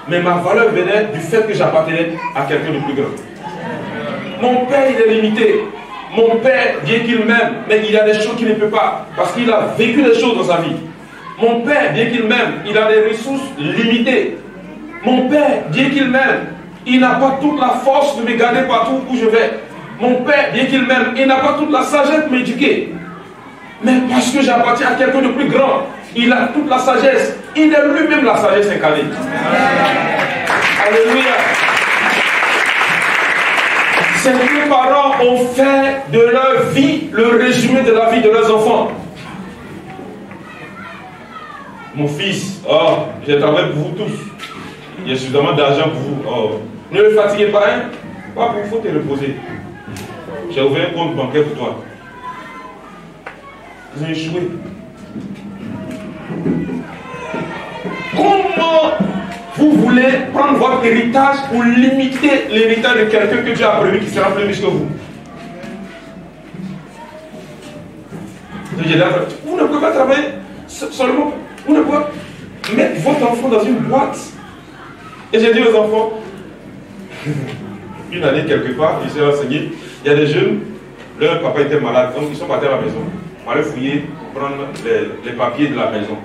Mais ma valeur venait du fait que j'appartenais à quelqu'un de plus grand. Mon père, il est limité. Mon père, bien qu'il m'aime, mais il y a des choses qu'il ne peut pas. Parce qu'il a vécu des choses dans sa vie. Mon père, bien qu'il m'aime, il a des ressources limitées. Mon père, bien qu'il m'aime, il n'a pas toute la force de me garder partout où je vais. Mon père, bien qu'il m'aime, il n'a pas toute la sagesse pour m'éduquer. Mais parce que j'appartiens à quelqu'un de plus grand, il a toute la sagesse. Il est lui-même la sagesse incarnée. Alléluia. Certains parents ont fait de leur vie le résumé de la vie de leurs enfants. Mon fils, oh, j'ai travaillé pour vous tous. Il y a suffisamment d'argent pour vous. Oh. Ne le fatiguez pas, hein? Pas pour, il faut te reposer. J'ai ouvert un compte bancaire pour toi. Vous avez échoué. Comment vous voulez prendre votre héritage pour limiter l'héritage de quelqu'un que Dieu a prévu qui sera plus riche que vous? Vous ne pouvez pas travailler seulement. Vous ne pouvez pas mettre votre enfant dans une boîte. Et j'ai dit aux enfants, une année quelque part, ils s'est renseigné, il y a des jeunes, leur papa était malade, donc ils sont partis à la maison. On allait fouiller pour prendre les papiers de la maison.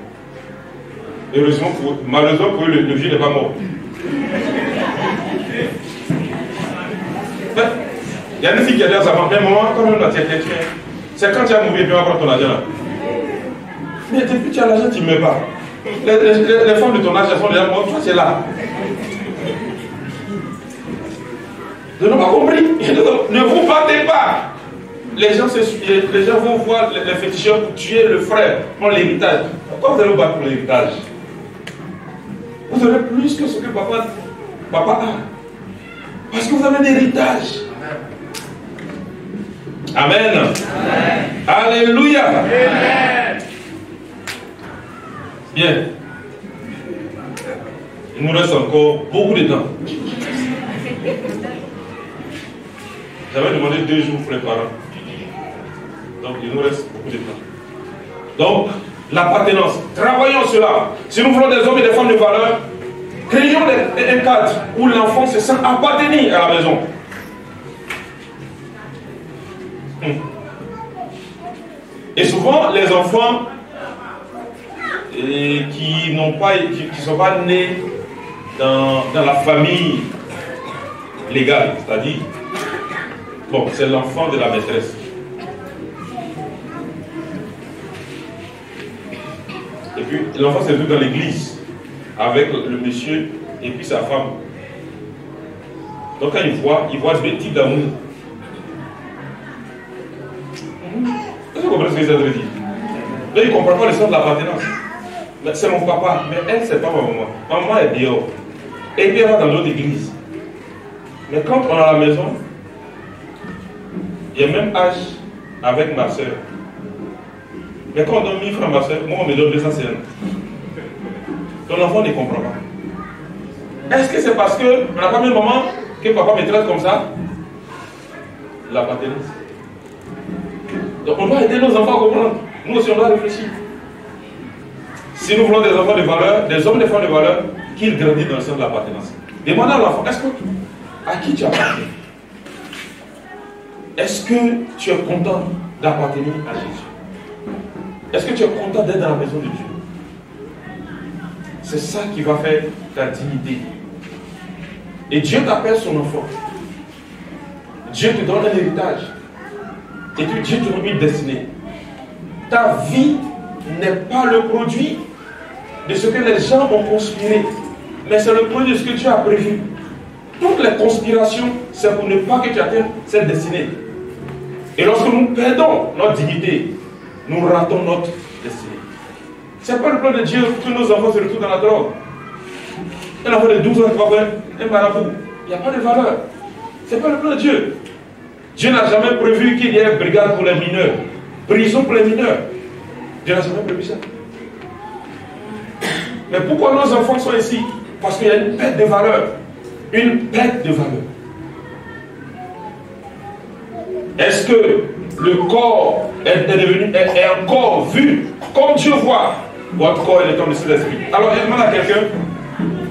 Heureusement malheureusement pour eux, le vieux n'est pas mort. Il y a une fille qui a dit à sa maman, maman, quand même la tienne, c'est quand tu as mourir, tu vas prendre ton argent là. Mais depuis que tu as l'argent, tu ne meurs pas. Les femmes de ton âge, elles sont déjà mortes, toi tu es là. Ils n'ont pas compris. Ne vous battez pas. Les gens vont voir les féticheurs pour tuer le frère pour l'héritage. Pourquoi vous allez vous battre pour l'héritage? Vous aurez plus que ce que papa a. Parce que vous avez un héritage. Amen. Amen. Alléluia. Amen. Bien. Il nous reste encore beaucoup de temps. J'avais demandé 2 jours pour les parents. Donc il nous reste beaucoup de temps. Donc, l'appartenance. Travaillons cela. Si nous voulons des hommes et des femmes de valeur, créons un cadre où l'enfant se sent appartenir à la maison. Et souvent, les enfants qui ne sont pas nés dans la famille légale, c'est-à-dire, bon, c'est l'enfant de la maîtresse. Et puis, l'enfant s'est vu dans l'église avec le monsieur et puis sa femme. Donc, quand il voit deux types d'amour. Est-ce que vous comprenez ce que ça veut dire? Là, il ne comprend pas le sens de l'appartenance. C'est mon papa, mais elle, c'est pas ma maman. Ma maman est dehors. Et puis, elle va dans l'autre église. Mais quand on est à la maison, il y a le même âge avec ma soeur. Mais quand on donne 1000 francs à ma soeur, moi, on me donne 200 CN. Ton enfant ne comprend pas. Est-ce que c'est parce qu'on n'a pas mis maman que papa me traite comme ça? L'appartenance. Donc on doit aider nos enfants à comprendre. Nous aussi, on doit réfléchir. Si nous voulons des enfants de valeur, des hommes et des femmes de valeur, qu'ils grandissent dans le sens de l'appartenance. Demandez à l'enfant, à qui tu appartiens? Est-ce que tu es content d'appartenir à Jésus? Est-ce que tu es content d'être dans la maison de Dieu? C'est ça qui va faire ta dignité. Et Dieu t'appelle son enfant. Dieu te donne un héritage. Et puis Dieu te donne une destinée. Ta vie n'est pas le produit de ce que les gens ont conspiré, mais c'est le produit de ce que Dieu a prévu. Toutes les conspirations, c'est pour ne pas que tu atteignes cette destinée. Et lorsque nous perdons notre dignité, nous ratons notre destinée. Ce n'est pas le plan de Dieu que nos enfants se retrouvent dans la drogue. Un enfant de 12 ans qui va voir un marabout, il n'y a pas de valeur. Ce n'est pas le plan de Dieu. Dieu n'a jamais prévu qu'il y ait une brigade pour les mineurs, prison pour les mineurs. Dieu n'a jamais prévu ça. Mais pourquoi nos enfants sont ici? Parce qu'il y a une perte de valeur. Une perte de valeur. Est-ce que le corps est encore vu comme Dieu voit? Votre corps est le temple de cet esprit. Alors, il demande à quelqu'un,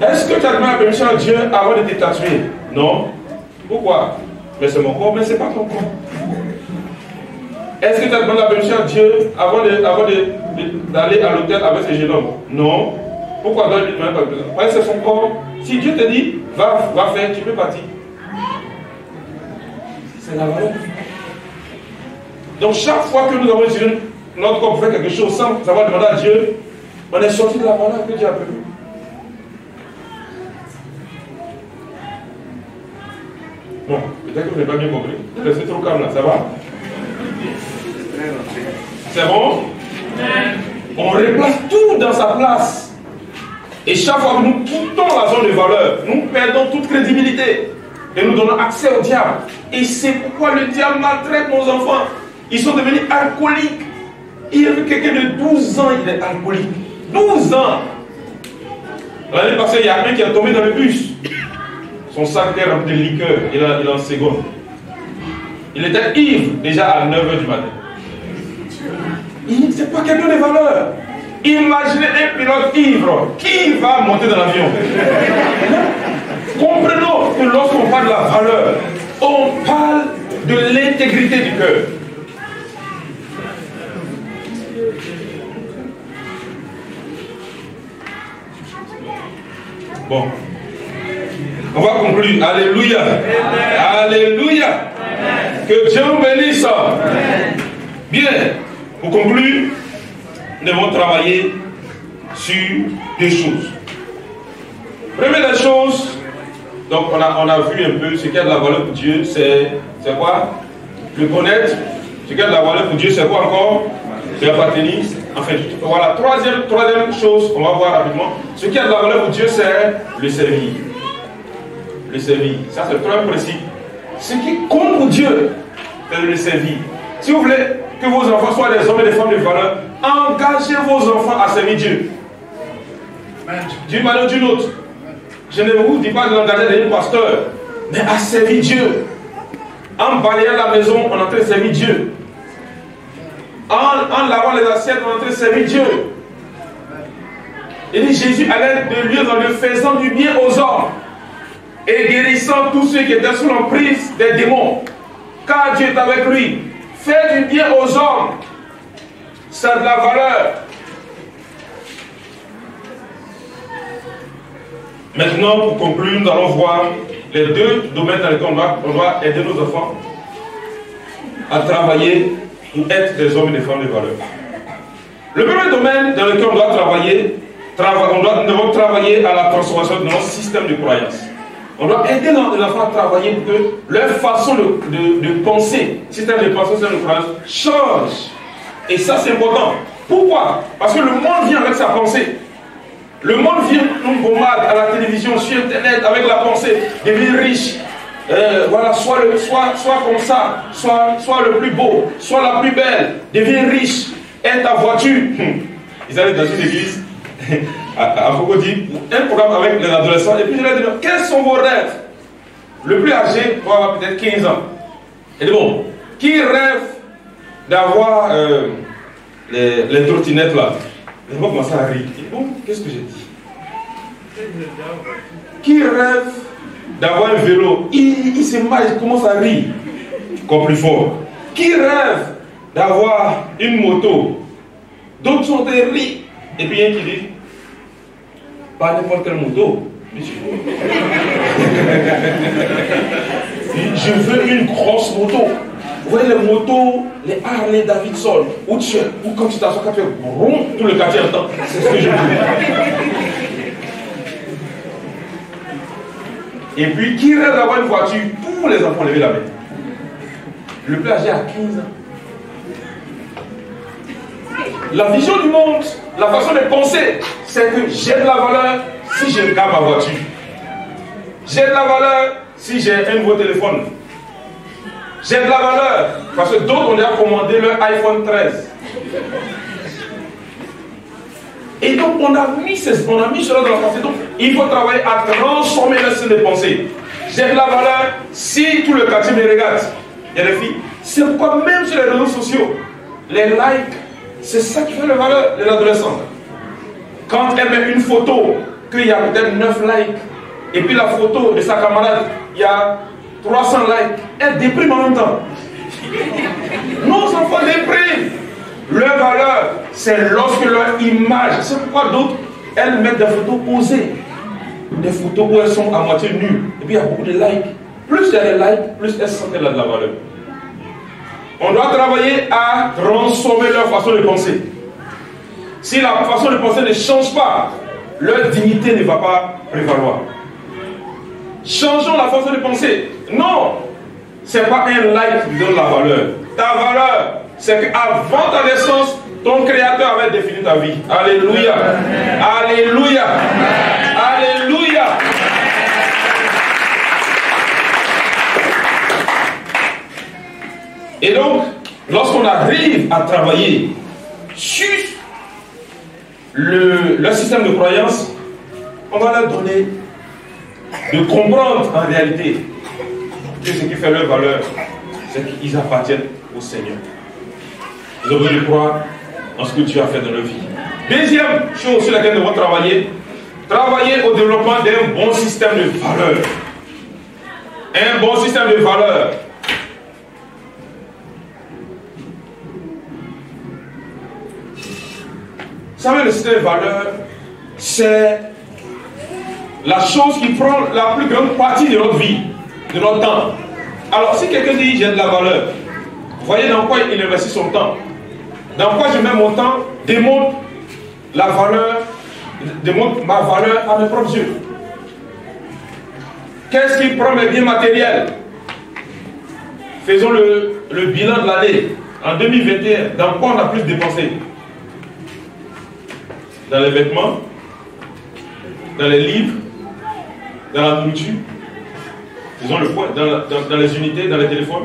Est-ce que tu as demandé la permission à Dieu avant de te tatouer? Non. Pourquoi? Mais c'est mon corps, mais c'est pas ton corps. Est-ce que tu as demandé la permission à Dieu avant d'aller à l'hôtel avec ce jeune homme? Non. Pourquoi dois-je lui demander la permission? Parce que c'est son corps. Si Dieu te dit, va faire, tu peux partir. C'est la valeur. Donc chaque fois que nous avons utilisé notre corps pour faire quelque chose sans avoir demandé à Dieu, on est sorti de la valeur que Dieu a prévue. Bon, peut-être que vous n'avez pas bien compris. Restez trop calme là, ça va? C'est bon? On replace tout dans sa place. Et chaque fois que nous quittons la zone de valeur, nous perdons toute crédibilité. Et nous donnons accès au diable. Et c'est pourquoi le diable maltraite nos enfants. Ils sont devenus alcooliques. Il y a vu quelqu'un de 12 ans, il est alcoolique. 12 ans! L'année passée, il y a un qui est tombé dans le bus. Son sac était rempli de liqueur. Il est en seconde. Il était ivre déjà à 9h du matin. Il n'était pas quelqu'un de valeur. Imaginez un pilote ivre. Qui va monter dans l'avion? Comprenons que lorsqu'on parle de la valeur, on parle de l'intégrité du cœur. Bon. On va conclure. Alléluia. Alléluia. Que Dieu vous bénisse. Bien. Pour conclure, nous devons travailler sur deux choses. Première des choses, donc on a vu un peu ce qu'il y a de la valeur pour Dieu, c'est quoi? Le connaître. Ce qu'il y a de la valeur pour Dieu, c'est quoi encore? C'est appartenir. Enfin, voilà, troisième chose, on va voir rapidement. Ce qui a de la valeur pour Dieu, c'est le servir. Le servir. Ça, c'est le troisième principe. Ce qui compte pour Dieu, c'est de le servir. Si vous voulez que vos enfants soient des hommes et des femmes de valeur, engagez vos enfants à servir Dieu. D'une manière ou d'une autre. Je ne vous dis pas d'engager des pasteurs, mais à servir Dieu. En balayant la maison, on est en train de servir Dieu. En lavant les assiettes, on est en train de servir Dieu. Il dit Jésus allait de lieu en lieu, faisant du bien aux hommes et guérissant tous ceux qui étaient sous l'emprise des démons. Car Dieu est avec lui. Faire du bien aux hommes, c'est de la valeur. Maintenant, pour conclure, nous allons voir les deux domaines dans lesquels on doit aider nos enfants à travailler pour être des hommes et des femmes de valeur. Le premier domaine dans lequel on doit travailler, nous devons travailler à la transformation de notre système de croyance. On doit aider les enfants à travailler pour que leur façon de penser, système de pensée, système de croyance, change. Et ça, c'est important. Pourquoi? Parce que le monde vient avec sa pensée. Le monde vient nous bombarde à la télévision, sur Internet, avec la pensée, devenir riche. Voilà, soit comme ça, soit le plus beau, soit la plus belle, devenir riche, aie ta voiture. Ils allaient dans une église, à Foucault-Dit, un programme avec les adolescents, et puis je leur ai dit, quels sont vos rêves? Le plus âgé doit avoir peut-être 15 ans. Et dit, bon, qui rêve d'avoir les trottinettes là? Ils vont commencer à rire. Et bon, qu'est-ce que j'ai dit? Qui rêve d'avoir un vélo? Il se marre, il commence à rire. Encore plus fort. Qui rêve d'avoir une moto? D'autres sont des rires. Et puis il y a un qui dit, pas n'importe quelle moto. Je veux une grosse moto. Vous voyez les motos, les Harley Davidson, où quand tu t'assois, quand tu fais brum, tout le quartier entend. C'est ce que je veux. Et puis, qui rêve d'avoir une voiture? Tous les enfants levaient la main. Le plus âgé a 15 ans. La vision du monde, la façon de penser, c'est que j'ai de la valeur si je garde ma voiture. J'ai de la valeur si j'ai un nouveau téléphone. J'ai de la valeur parce que d'autres ont déjà commandé leur iPhone 13. Et donc on a mis cela dans la pensée. Donc il faut travailler à transformer le style de pensée. J'ai de la valeur si tout le quartier me regarde. Il y a des filles. C'est pourquoi même sur les réseaux sociaux, les likes, c'est ça qui fait la valeur de l'adolescent. Quand elle met une photo qu'il y a peut-être 9 likes. Et puis la photo de sa camarade, il y a 300 likes. Elle déprime en même temps. Nos enfants dépriment. Leur valeur, c'est lorsque leur image, c'est pourquoi d'autres, elles mettent des photos posées. Des photos où elles sont à moitié nues. Et puis il y a beaucoup de likes. Plus il y a des likes, plus elles sentent qu'elle a de la valeur. On doit travailler à transformer leur façon de penser. Si la façon de penser ne change pas, leur dignité ne va pas prévaloir. Changeons la façon de penser. Non, ce n'est pas un like qui donne la valeur. Ta valeur, c'est qu'avant ta naissance, ton Créateur avait défini ta vie. Alléluia. Alléluia. Alléluia. Et donc, lorsqu'on arrive à travailler sur leur système de croyance, on va leur donner de comprendre en réalité que ce qui fait leur valeur, c'est qu'ils appartiennent au Seigneur. Ils ont besoin de croire en ce que Dieu a fait dans leur vie. Deuxième chose sur laquelle nous devons travailler, travailler au développement d'un bon système de valeurs. Un bon système de valeurs. Vous savez, le système de valeurs, c'est la chose qui prend la plus grande partie de notre vie, de notre temps. Alors, si quelqu'un dit j'ai de la valeur, vous voyez dans quoi il investit son temps. Dans quoi je mets mon temps démontre la valeur, démontre ma valeur à mes propres yeux. Qu'est-ce qui prend mes biens matériels? Faisons le bilan de l'année. En 2021, dans quoi on a plus dépensé? Dans les vêtements, dans les livres, dans la nourriture. Faisons le point, dans les unités, dans les téléphones.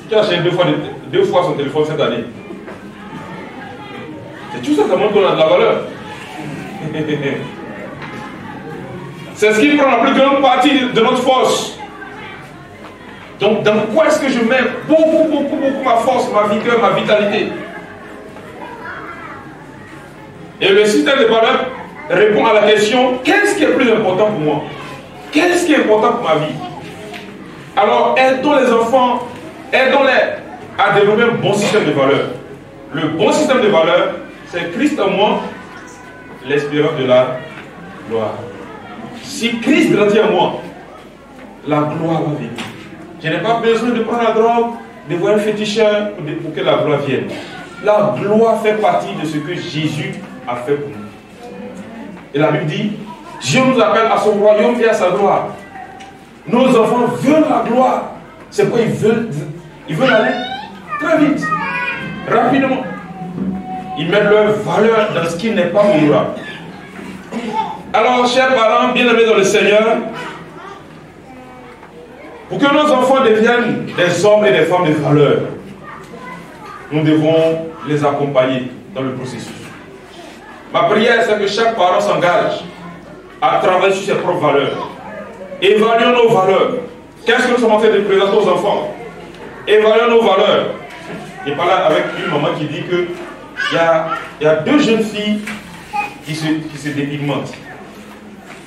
Qui a acheté deux fois son téléphone cette année? C'est tout ça qui montre qu'on a de la valeur. C'est ce qui prend la plus grande partie de notre force. Donc, dans quoi est-ce que je mets beaucoup ma force, ma vigueur, ma vitalité? Et le système de valeurs répond à la question, qu'est-ce qui est plus important pour moi? Qu'est-ce qui est important pour ma vie? Alors, aidons les enfants, aidons-les à développer un bon système de valeurs. Le bon système de valeurs, c'est Christ en moi, l'espérance de la gloire. Si Christ grandit en moi, la gloire va venir. Je n'ai pas besoin de prendre la drogue, de voir un féticheur pour que la gloire vienne. La gloire fait partie de ce que Jésus a fait pour nous. Et la Bible dit, Dieu nous appelle à son royaume et à sa gloire. Nos enfants veulent la gloire. C'est pourquoi ils veulent aller très vite, rapidement. Ils mettent leur valeur dans ce qui n'est pas honorable. Alors, chers parents, bien-aimés dans le Seigneur, pour que nos enfants deviennent des hommes et des femmes de valeur, nous devons les accompagner dans le processus. Ma prière, c'est que chaque parent s'engage à travailler sur ses propres valeurs. Évaluons nos valeurs. Qu'est-ce que nous sommes en train de présenter aux enfants? Évaluons nos valeurs. J'ai parlé avec une maman qui dit que il y a deux jeunes filles qui se dépigmentent.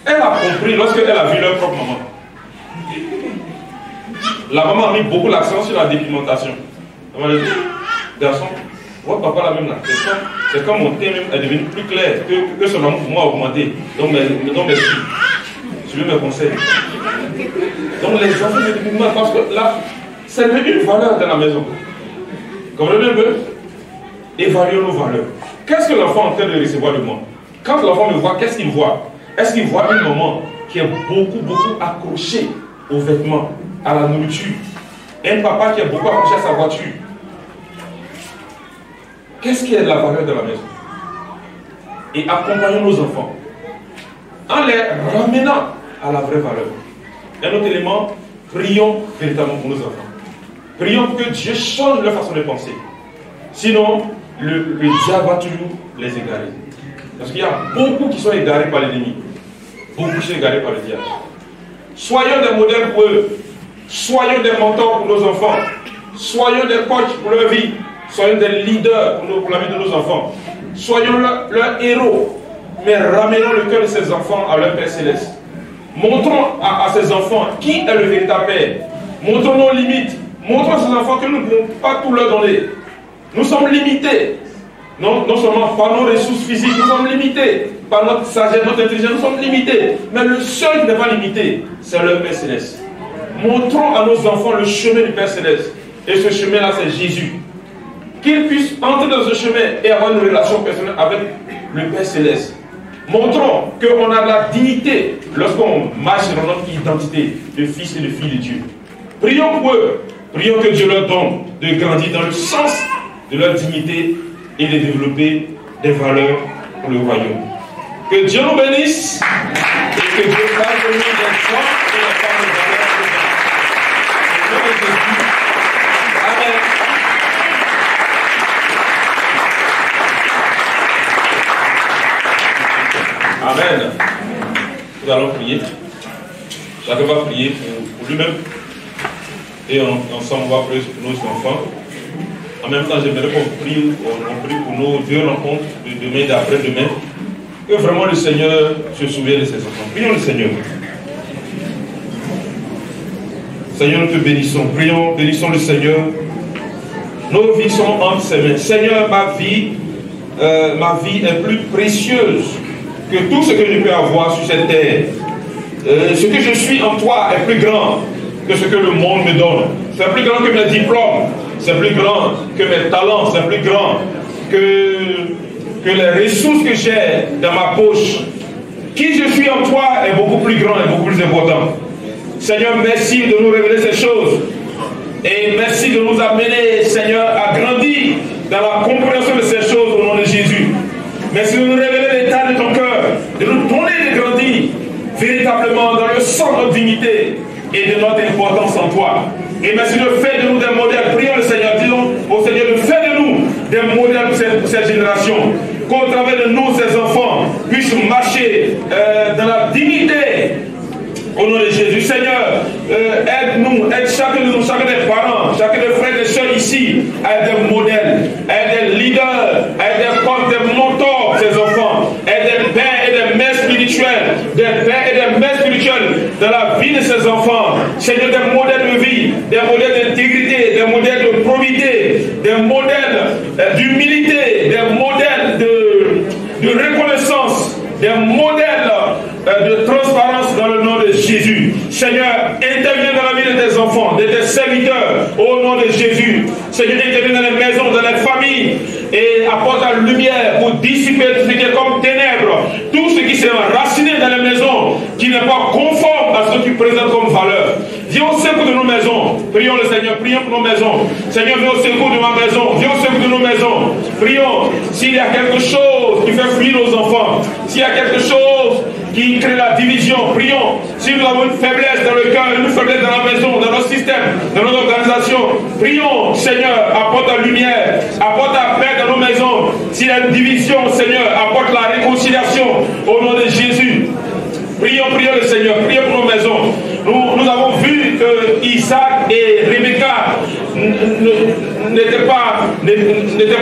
Elle a compris lorsqu'elle a vu leur propre maman. La maman a mis beaucoup l'accent sur la dépigmentation. Elle m'a dit, garçon, votre papa l'a même là. C'est comme mon thé même est devenu plus clair que son amour pour moi a augmenté. Donc merci. Je veux mes conseils. Donc les enfants se dépigmentent parce que là, c'est une valeur dans la maison. Comprenez un peu? Évaluons nos valeurs. Qu'est-ce que l'enfant est en train de recevoir de moi? Quand l'enfant me voit, qu'est-ce qu'il voit? Est-ce qu'il voit une maman qui est beaucoup accrochée aux vêtements, à la nourriture? Un papa qui est beaucoup accroché à sa voiture? Qu'est-ce qui est de la valeur de la maison? Et accompagnons nos enfants en les ramenant à la vraie valeur. Un autre élément, prions véritablement pour nos enfants. Prions pour que Dieu change leur façon de penser. Sinon, le diable va toujours les égarer. Parce qu'il y a beaucoup qui sont égarés par l'ennemi. Beaucoup qui sont égarés par le diable. Soyons des modèles pour eux. Soyons des mentors pour nos enfants. Soyons des coachs pour leur vie. Soyons des leaders pour la vie de nos enfants. Soyons leurs héros. mais ramenons le cœur de ces enfants à leur Père Céleste. Montrons à ces enfants qui est le véritable Père. Montrons nos limites. Montrons à ces enfants que nous ne pouvons pas tout leur donner. Nous sommes limités. Non seulement par nos ressources physiques, nous sommes limités. Par notre sagesse, notre intelligence, nous sommes limités. Mais le seul qui n'est pas limité, c'est le Père Céleste. Montrons à nos enfants le chemin du Père Céleste. Et ce chemin-là, c'est Jésus. Qu'ils puissent entrer dans ce chemin et avoir une relation personnelle avec le Père Céleste. Montrons qu'on a de la dignité lorsqu'on marche dans notre identité de fils et de fille de Dieu. Prions pour eux. Prions que Dieu leur donne de grandir dans le sens de leur dignité et de développer des valeurs pour le royaume. Que Dieu nous bénisse et que Dieu fasse de nous des hommes et des femmes de valeur. Au nom de Jésus. Amen. Amen. Nous allons prier. Chacun va prier pour lui-même. Et ensemble, on va prier pour nos enfants. En même temps, j'aimerais qu'on prie pour nos deux rencontres de demain et d'après-demain. Que vraiment le Seigneur se souvienne de ses enfants. Prions le Seigneur. Seigneur, nous te bénissons. Prions, bénissons le Seigneur. Nos vies sont entre ses mains. Seigneur, ma vie est plus précieuse que tout ce que je peux avoir sur cette terre. Ce que je suis en toi est plus grand que ce que le monde me donne. C'est plus grand que mes diplômes. C'est plus grand que mes talents. C'est plus grand que les ressources que j'ai dans ma poche. Qui je suis en toi est beaucoup plus grand et beaucoup plus important. Seigneur, merci de nous révéler ces choses. Et merci de nous amener, Seigneur, à grandir dans la compréhension de ces choses au nom de Jésus. Merci de nous révéler l'état de ton cœur, de nous donner de grandir véritablement dans le sang de notre dignité et de notre importance en toi. Et merci de faire de nous des modèles. Prions le Seigneur, disons au Seigneur de faire de nous des modèles pour cette génération. Qu'au travers de nous, ces enfants puissent marcher dans la dignité. Au nom de Jésus, Seigneur, aide-nous, aide chacun de nous, chacun des parents, chacun des frères et des soeurs ici, à être des modèles, à être des leaders, à être des mentors, ces enfants, à être des pères et des mères spirituels, des pères et des mères spirituelles dans la vie de ces enfants. Seigneur, des modèles de vie, des modèles d'intégrité, des modèles de probité, des modèles d'humilité, des modèles de reconnaissance, des modèles de transparence dans le nom de Jésus. Seigneur, interviens dans la vie de tes enfants, de tes serviteurs, au nom de Jésus. Seigneur, interviens dans les maisons, dans les familles, et apporte la lumière pour dissiper tout ce qui est comme ténèbres, tout ce qui s'est enraciné dans les maisons, qui n'est pas conforme à ce que tu présentes comme valeur. Viens au secours de nos maisons. Prions le Seigneur, prions pour nos maisons. Seigneur, viens au secours de ma maison, viens au secours de nos maisons. Prions s'il y a quelque chose qui fait fuir nos enfants, s'il y a quelque chose qui crée la division, prions. Si nous avons une faiblesse dans le cœur, une faiblesse dans la maison, dans notre système, dans notre organisation, prions, Seigneur, apporte la lumière, apporte la paix dans nos maisons. S'il y a une division, Seigneur, apporte la réconciliation au nom de Jésus. Prions le Seigneur, prions pour nos maisons. Nous avons vu que Isaac et Rebecca n'étaient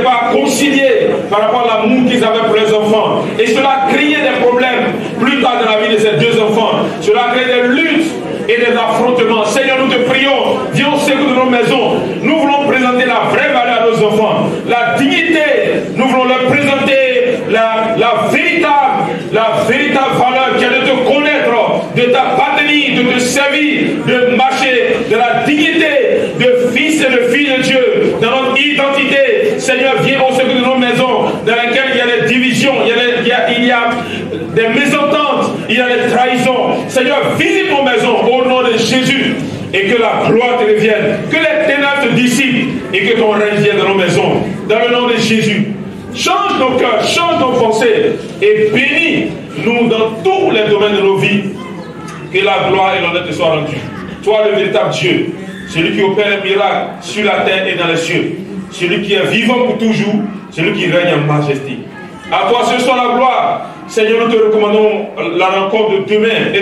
pas conciliés par rapport à l'amour qu'ils avaient pour les enfants. Et cela créait des problèmes plus tard dans la vie de ces deux enfants. Cela créait des luttes et des affrontements. Seigneur, nous te prions, viens au secours de nos maisons. Nous voulons présenter la vraie valeur à nos enfants. La dignité, nous voulons leur présenter la véritable valeur qui est de te connaître, de t'appartenir, de te servir, de marcher de la dignité de fils et de filles de Dieu, dans notre identité. Seigneur, viens au secours de nos maisons, dans lesquelles il y a des divisions, il y a des mésententes, il y a des trahisons. Seigneur, visite nos maisons au nom de Jésus, et que la gloire te revienne, que les ténèbres te dissipent, et que ton règne vienne dans nos maisons, dans le nom de Jésus. Change nos cœurs, change nos pensées, et bénis-nous dans tous les domaines de nos vies. Que la gloire et l'honneur te soient rendus. Toi, le véritable Dieu, celui qui opère les miracles sur la terre et dans les cieux, celui qui est vivant pour toujours, celui qui règne en majesté. À toi ce soir la gloire. Seigneur, nous te recommandons la rencontre de demain et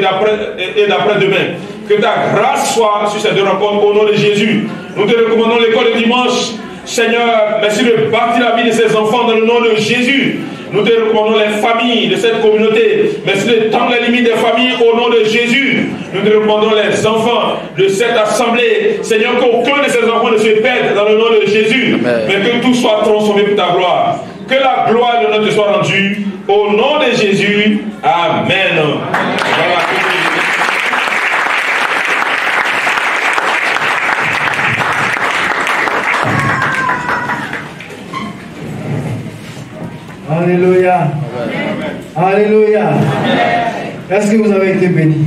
d'après-demain. Que ta grâce soit sur ces deux rencontres au nom de Jésus. Nous te recommandons l'école de dimanche. Seigneur, merci de bâtir la vie de ces enfants dans le nom de Jésus. Nous te recommandons les familles de cette communauté. Merci de tendre les limites des familles au nom de Jésus. Nous te recommandons les enfants de cette assemblée. Seigneur, qu'aucun de ces enfants ne se perde dans le nom de Jésus. Amen. Mais que tout soit transformé pour ta gloire. Que la gloire de notre soit rendue au nom de Jésus. Amen. Alléluia. Alléluia. Est-ce que vous avez été bénis?